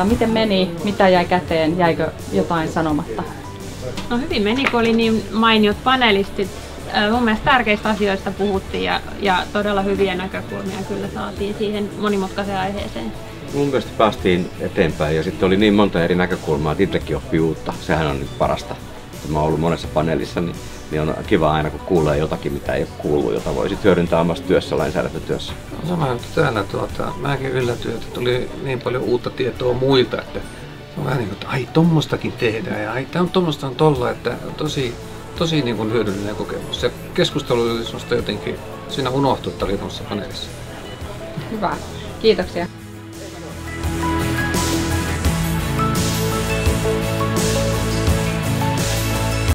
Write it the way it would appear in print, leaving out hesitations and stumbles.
miten meni, mitä jäi käteen, jäikö jotain sanomatta? No hyvin meni, kun oli niin mainiot panelistit. Mun mielestä tärkeistä asioista puhuttiin ja todella hyviä näkökulmia kyllä saatiin siihen monimutkaiseen aiheeseen. Mun mielestä päästiin eteenpäin ja sitten oli niin monta eri näkökulmaa, että itsekin oppii uutta. Sehän on nyt parasta. Mä oon ollut monessa paneelissa, niin on kiva aina kun kuulee jotakin, mitä ei ole kuullut, jota voisi hyödyntää omassa työssä, lainsäädäntötyössä. No sama juttu täällä. Mäkin yllätyin, että tuli niin paljon uutta tietoa muilta, että se on vähän niin kuin, että ai tommostakin tehdään ja ai tommosta on tolla, että tosi niin kuin hyödyllinen kokemus. Se keskustelu oli semmoista jotenkin, siinä unohtui, että oli tuossa paneelissa. Hyvä, kiitoksia.